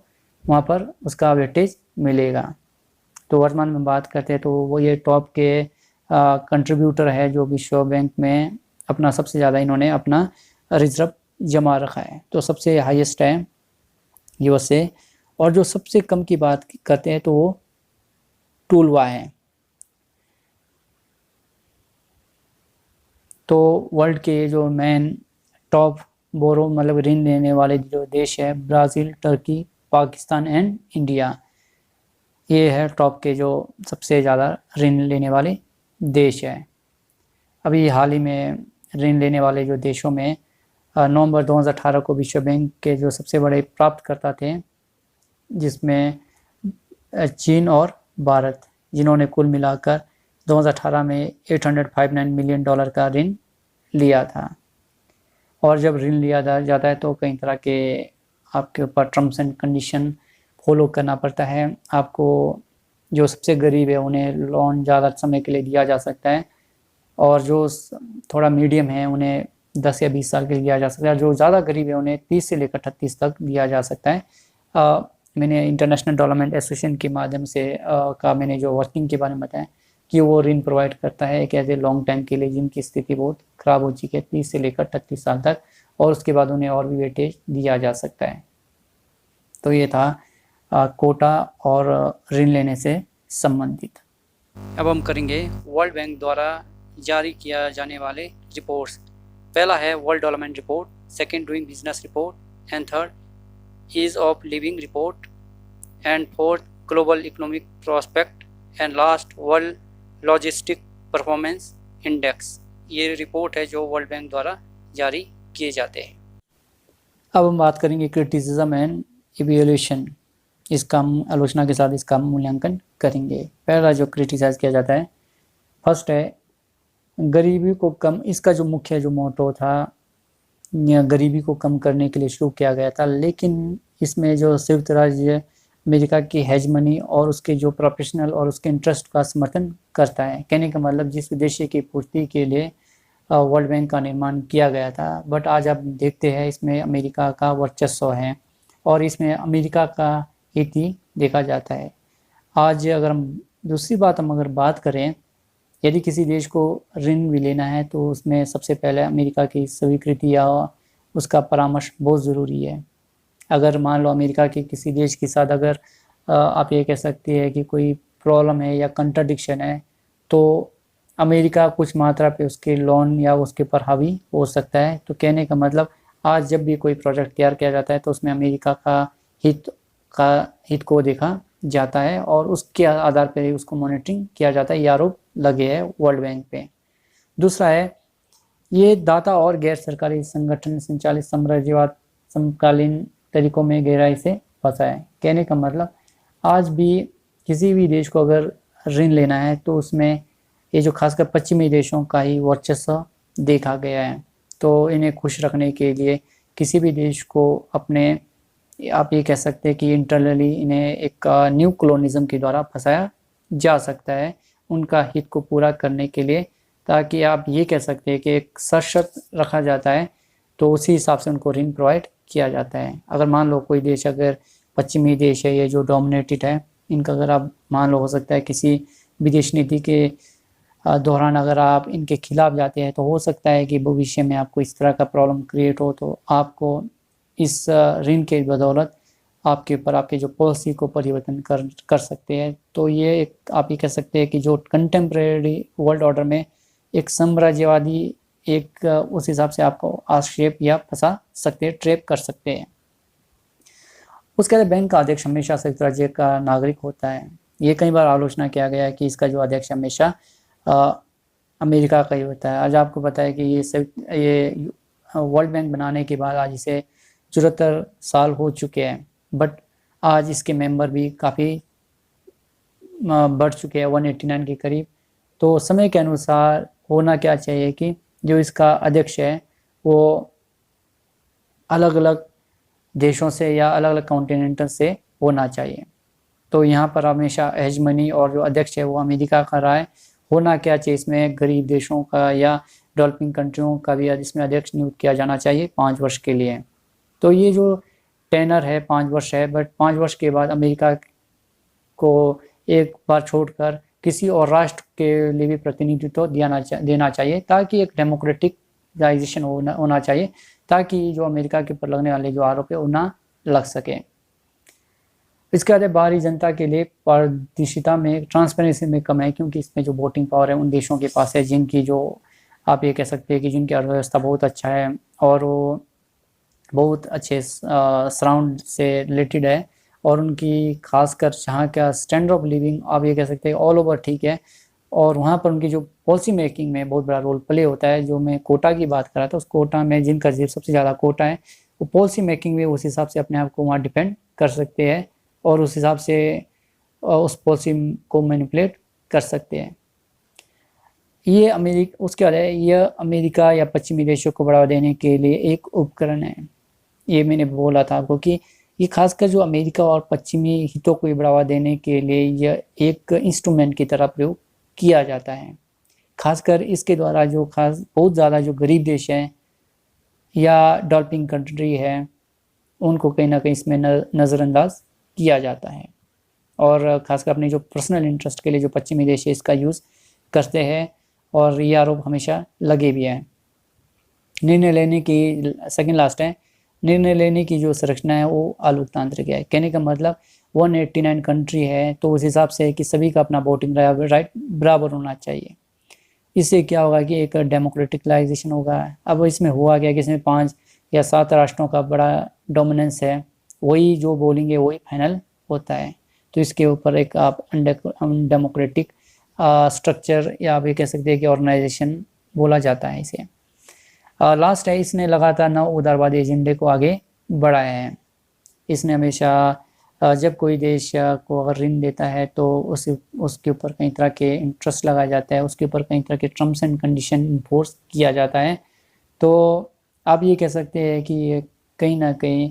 वहाँ पर उसका वेटेज मिलेगा। तो वर्तमान में बात करते हैं तो वो ये टॉप के कंट्रीब्यूटर है जो विश्व बैंक में अपना सबसे ज़्यादा इन्होंने अपना रिजर्व जमा रखा है। तो सबसे हाईएस्ट है यूएसए, और जो सबसे कम की बात करते हैं तो वो टूलवा है। तो वर्ल्ड के जो मेन टॉप बोरो मतलब ऋण लेने वाले जो देश है, Brazil, Turkey, Pakistan and India, ये है टॉप के जो सबसे ज़्यादा ऋण लेने वाले देश है। अभी हाल ही में ऋण लेने वाले जो देशों में नवंबर 2018 को विश्व बैंक के जो सबसे बड़े प्राप्तकर्ता थे, जिसमें चीन और भारत, जिन्होंने कुल मिलाकर 2018 में $859 मिलियन का ऋण लिया था। और जब ऋण लिया जाता है तो कई तरह के आपके ऊपर टर्म्स एंड कंडीशन फॉलो करना पड़ता है। आपको जो सबसे गरीब है उन्हें लोन ज़्यादा समय के लिए दिया जा सकता है, और जो थोड़ा मीडियम है उन्हें 10 या 20 साल के लिए दिया जा सकता है। जो ज़्यादा गरीब है उन्हें 30 से लेकर 38 तक दिया जा सकता है। मैंने इंटरनेशनल डेवलपमेंट एसोसिएशन के माध्यम से मैंने जो वर्किंग के बारे में बताया कि वो ऋण प्रोवाइड करता है एक ऐसे लॉन्ग टाइम के लिए जिनकी स्थिति बहुत ख़राब हो चुकी है, 30 से लेकर 38 साल तक, और उसके बाद उन्हें और भी वेटेज दिया जा सकता है। तो ये था कोटा और ऋण लेने से संबंधित। अब हम करेंगे वर्ल्ड बैंक द्वारा जारी किया जाने वाले रिपोर्ट्स। पहला है world development report, second doing business report, and third ease of living report, and fourth global economic prospect, and last world logistic performance index. ये रिपोर्ट है जो वर्ल्ड बैंक द्वारा जारी किए जाते हैं। अब हम बात करेंगे क्रिटिसिज्म एंड इवैल्यूएशन। इसका हम आलोचना के साथ इसका मूल्यांकन करेंगे। पहला जो क्रिटिसाइज किया जाता है, फर्स्ट है गरीबी को कम। इसका जो मुख्य जो मोटो था, गरीबी को कम करने के लिए शुरू किया गया था, लेकिन इसमें जो संयुक्त राज्य अमेरिका की हेजमनी और उसके जो प्रोफेशनल और उसके इंटरेस्ट का समर्थन करता है। कहने का मतलब जिस उद्देश्य की पूर्ति के लिए वर्ल्ड बैंक का निर्माण किया गया था, बट आज आप देखते हैं इसमें अमेरिका का वर्चस्व है और इसमें अमेरिका का हित ही देखा जाता है। आज अगर हम दूसरी बात हम अगर बात करें, यदि किसी देश को ऋण भी लेना है तो उसमें सबसे पहले अमेरिका की स्वीकृति या उसका परामर्श बहुत ज़रूरी है। अगर मान लो अमेरिका के किसी देश के साथ अगर आप ये कह सकते हैं कि कोई प्रॉब्लम है या कंट्राडिक्शन है, तो अमेरिका कुछ मात्रा पे उसके लोन या उसके पर हावी हो सकता है। तो कहने का मतलब आज जब भी कोई प्रोजेक्ट तैयार किया जाता है तो उसमें अमेरिका का हित को देखा जाता है और उसके आधार पर उसको मॉनिटरिंग किया जाता है। ये आरोप लगे है वर्ल्ड बैंक पे। दूसरा है, ये दाता और गैर सरकारी संगठन संचालित साम्राज्यवाद समकालीन तरीकों में गहराई से फंसा है। कहने का मतलब आज भी किसी भी देश को अगर ऋण लेना है तो उसमें ये जो खासकर पश्चिमी देशों का ही वर्चस्व देखा गया है। तो इन्हें खुश रखने के लिए किसी भी देश को अपने, आप ये कह सकते हैं कि इंटरनली इन्हें एक न्यू कॉलोनिज्म के द्वारा फंसाया जा सकता है उनका हित को पूरा करने के लिए, ताकि आप ये कह सकते हैं कि एक सशर्त रखा जाता है तो उसी हिसाब से उनको ऋण प्रोवाइड किया जाता है। अगर मान लो कोई देश अगर पश्चिमी देश है ये जो डोमिनेटेड है, इनका अगर आप मान लो हो सकता है किसी विदेश नीति के दौरान अगर आप इनके खिलाफ जाते हैं तो हो सकता है कि भविष्य में आपको इस तरह का प्रॉब्लम क्रिएट हो, तो आपको इस ऋण के बदौलत आपके ऊपर आपके जो पॉलिसी को परिवर्तन कर सकते हैं। तो ये एक आप ये कह सकते हैं कि जो कंटेम्प्रेरी वर्ल्ड ऑर्डर में एक साम्राज्यवादी एक उस हिसाब से आपको आक्षेप या फंसा सकते हैं, ट्रैप कर सकते हैं। उसके बाद बैंक का अध्यक्ष हमेशा संयुक्त राज्य का नागरिक होता है। ये कई बार आलोचना किया गया है कि इसका जो अध्यक्ष हमेशा अमेरिका का ही होता है। आज आपको पता है कि ये वर्ल्ड बैंक बनाने के बाद आज इसे 74 साल हो चुके हैं, बट आज इसके मेंबर भी काफ़ी बढ़ चुके हैं 189 के करीब। तो समय के अनुसार होना क्या चाहिए कि जो इसका अध्यक्ष है वो अलग अलग देशों से या अलग अलग कॉन्टिनेंट से होना चाहिए। तो यहाँ पर हमेशा हेजमनी और जो अध्यक्ष है वो अमेरिका का रहा है। होना क्या चाहिए इसमें, गरीब देशों का या डेवलपिंग कंट्रियों का भी इसमें अध्यक्ष नियुक्त किया जाना चाहिए 5 वर्ष के लिए। तो ये जो टेनर है 5 वर्ष है, बट 5 वर्ष के बाद अमेरिका को एक बार छोड़कर किसी और राष्ट्र के लिए भी प्रतिनिधित्व देना चाहिए, ताकि एक डेमोक्रेटिकलाइजेशन होना चाहिए, ताकि जो अमेरिका के ऊपर लगने वाले जो आरोप है वो ना लग सके। इसके बाद बाहरी जनता के लिए पारदर्शिता में, ट्रांसपेरेंसी में कम है, क्योंकि इसमें जो वोटिंग पावर है उन देशों के पास है जिनकी जो आप ये कह सकते हैं कि जिनकी अर्थव्यवस्था बहुत अच्छा है और वो बहुत अच्छे सराउंड से रिलेटेड है और उनकी खासकर जहाँ का स्टैंडर्ड ऑफ लिविंग आप ये कह सकते हैं ऑल ओवर ठीक है, और वहाँ पर उनकी जो पॉलिसी मेकिंग में बहुत बड़ा रोल प्ले होता है। जो मैं कोटा की बात कर रहा था, उस कोटा में जिनका सबसे ज़्यादा कोटा है वो पॉलिसी मेकिंग में उस हिसाब से अपने आप को वहाँ डिपेंड कर सकते हैं और उस हिसाब से उस पॉलिसी को मैनिपुलेट कर सकते हैं। ये उसके बाद है, यह अमेरिका या पश्चिमी देशों को बढ़ावा देने के लिए एक उपकरण है। ये मैंने बोला था आपको कि ये खासकर जो अमेरिका और पश्चिमी हितों को बढ़ावा देने के लिए यह एक इंस्ट्रूमेंट की तरह प्रयोग किया जाता है। खासकर इसके द्वारा जो बहुत ज़्यादा जो गरीब देश हैं या डेवलपिंग कंट्री है उनको कहीं ना कहीं इसमें नज़रअंदाज किया जाता है और खासकर अपने जो पर्सनल इंटरेस्ट के लिए जो पश्चिमी देश है इसका यूज़ करते हैं और ये आरोप हमेशा लगे भी हैं। निर्णय लेने की सेकंड लास्ट है, निर्णय लेने की जो संरचना है वो आलोकतांत्रिक है। कहने का मतलब 189 कंट्री है तो उस हिसाब से कि सभी का अपना वोटिंग राइट बराबर होना चाहिए। इससे क्या होगा कि एक डेमोक्रेटिकलाइजेशन होगा। अब इसमें हुआ गया कि इसमें 5 या 7 राष्ट्रों का बड़ा डोमिनेंस है, वही जो बोलेंगे वही फाइनल होता है। तो इसके ऊपर एक आप डेमोक्रेटिक स्ट्रक्चर या आप ये कह सकते हैं कि ऑर्गेनाइजेशन बोला जाता है इसे। लास्ट है, इसने लगातार नव उदारवादी एजेंडे को आगे बढ़ाया है। इसने हमेशा जब कोई देश को अगर ऋण देता है तो उसके ऊपर कई तरह के इंटरेस्ट लगाया जाता है, उसके ऊपर कई तरह के टर्म्स एंड कंडीशन इन्फोर्स किया जाता है। तो आप ये कह सकते हैं कि ये कहीं ना कहीं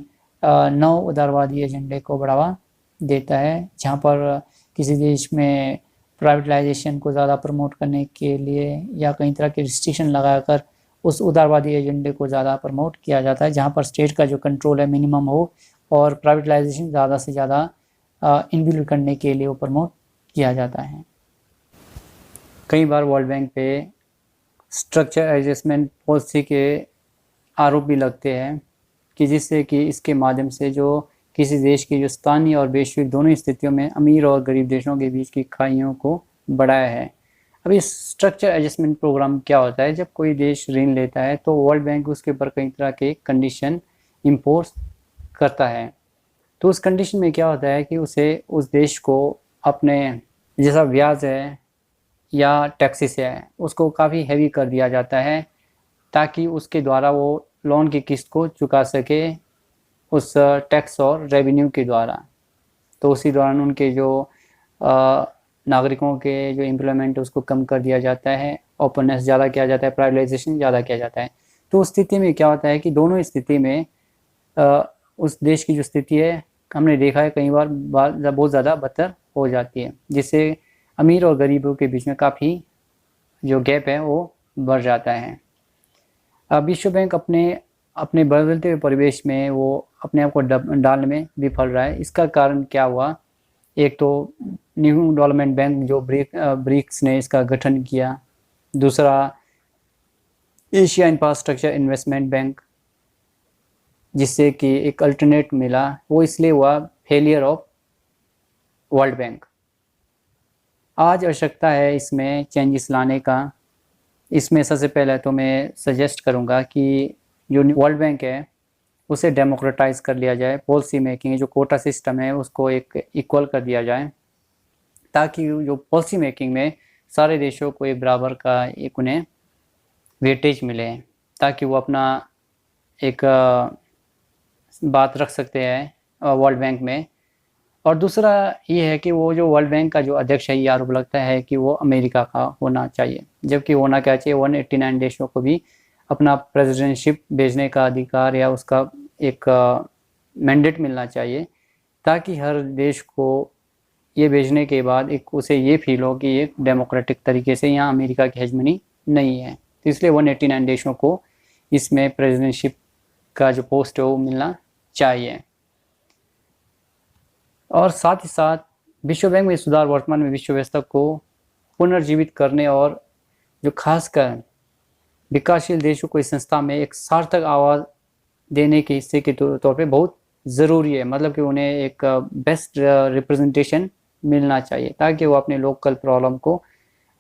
नव उदारवादी एजेंडे को बढ़ावा देता है, जहाँ पर किसी देश में प्राइवेटाइजेशन को ज़्यादा प्रमोट करने के लिए या कई तरह के रिस्ट्रिक्शन लगाकर उस उदारवादी एजेंडे को ज़्यादा प्रमोट किया जाता है। जहाँ पर स्टेट का जो कंट्रोल है मिनिमम हो और प्राइवेटाइजेशन ज़्यादा से ज़्यादा इनबिल्ड करने के लिए वो प्रमोट किया जाता है। कई बार वर्ल्ड बैंक पे स्ट्रक्चर एडजस्टमेंट पॉलिसी के आरोप भी लगते हैं कि जिससे कि इसके माध्यम से जो किसी देश की जो स्थानीय और वैश्विक दोनों स्थितियों में अमीर और गरीब देशों के बीच की खाइयों को बढ़ाया है। अब इस स्ट्रक्चर एडजस्टमेंट प्रोग्राम क्या होता है? जब कोई देश ऋण लेता है तो वर्ल्ड बैंक उसके ऊपर कई तरह के कंडीशन इम्पोज करता है। तो उस कंडीशन में क्या होता है कि उसे उस देश को अपने जैसा ब्याज है या टैक्सेस है उसको काफ़ी हैवी कर दिया जाता है ताकि उसके द्वारा वो लोन की किस्त को चुका सके उस टैक्स और रेवेन्यू के द्वारा। तो उसी दौरान उनके जो नागरिकों के जो एम्प्लॉयमेंट उसको कम कर दिया जाता है, ओपननेस ज़्यादा किया जाता है, प्राइवेटाइजेशन ज़्यादा किया जाता है। तो उस स्थिति में क्या होता है कि दोनों स्थिति में उस देश की जो स्थिति है हमने देखा है कई बार बहुत ज़्यादा बदतर हो जाती है, जिससे अमीर और गरीबों के बीच में काफ़ी जो गैप है वो बढ़ जाता है। अब विश्व बैंक अपने बदलते हुए परिवेश में वो अपने आप को डालने में विफल रहा है। इसका कारण क्या हुआ? एक तो न्यू डेवलपमेंट बैंक जो ब्रिक्स ने इसका गठन किया, दूसरा एशिया इंफ्रास्ट्रक्चर इन्वेस्टमेंट बैंक जिससे कि एक अल्टरनेट मिला, वो इसलिए हुआ फेलियर ऑफ वर्ल्ड बैंक। आज आवश्यकता है इसमें चेंजेस लाने का। इसमें सबसे पहले तो मैं सजेस्ट करूंगा कि जो वर्ल्ड बैंक है उसे डेमोक्रेटाइज कर लिया जाए। पॉलिसी मेकिंग जो कोटा सिस्टम है उसको एक इक्वल कर दिया जाए ताकि जो पॉलिसी मेकिंग में सारे देशों को एक बराबर का एक उन्हें वेटेज मिले, ताकि वो अपना एक बात रख सकते हैं वर्ल्ड बैंक में। और दूसरा ये है कि वो जो वर्ल्ड बैंक का जो अध्यक्ष है ये आरोप लगता है कि वो अमेरिका का होना चाहिए, जबकि होना क्या चाहिए 189 देशों को भी अपना प्रेसिडेंटशिप भेजने का अधिकार या उसका एक मैंडेट मिलना चाहिए, ताकि हर देश को ये भेजने के बाद एक उसे ये फील हो कि एक डेमोक्रेटिक तरीके से यहाँ अमेरिका की हेजमनी नहीं है। तो इसलिए 189 देशों को इसमें प्रेसिडेंटशिप का जो पोस्ट है वो मिलना चाहिए। और साथ ही साथ विश्व बैंक में सुधार वर्तमान में विश्व व्यवस्था को पुनर्जीवित करने और जो खासकर विकासशील देशों को इस संस्था में एक सार्थक आवाज़ देने के हिस्से के तौर पे बहुत ज़रूरी है। मतलब कि उन्हें एक बेस्ट रिप्रेजेंटेशन मिलना चाहिए ताकि वो अपने लोकल प्रॉब्लम को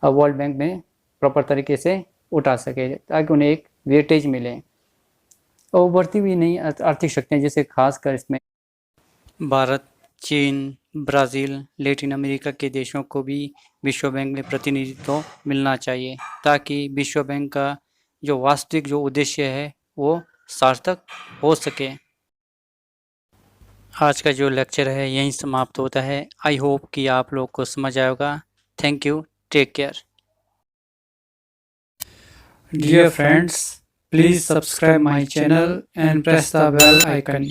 वर्ल्ड बैंक में प्रॉपर तरीके से उठा सके, ताकि उन्हें एक वेटेज मिले। और बढ़ती हुई नई आर्थिक शक्तियाँ जैसे खासकर इसमें भारत, चीन, ब्राज़ील, लैटिन अमेरिका के देशों को भी विश्व बैंक में प्रतिनिधित्व मिलना चाहिए, ताकि विश्व बैंक का जो वास्तविक जो उद्देश्य है वो सार्थक हो सके। आज का जो लेक्चर है यहीं समाप्त होता है। आई होप कि आप लोग को समझ आया होगा। Thank you, take care. Dear friends, please subscribe my channel and press the bell icon.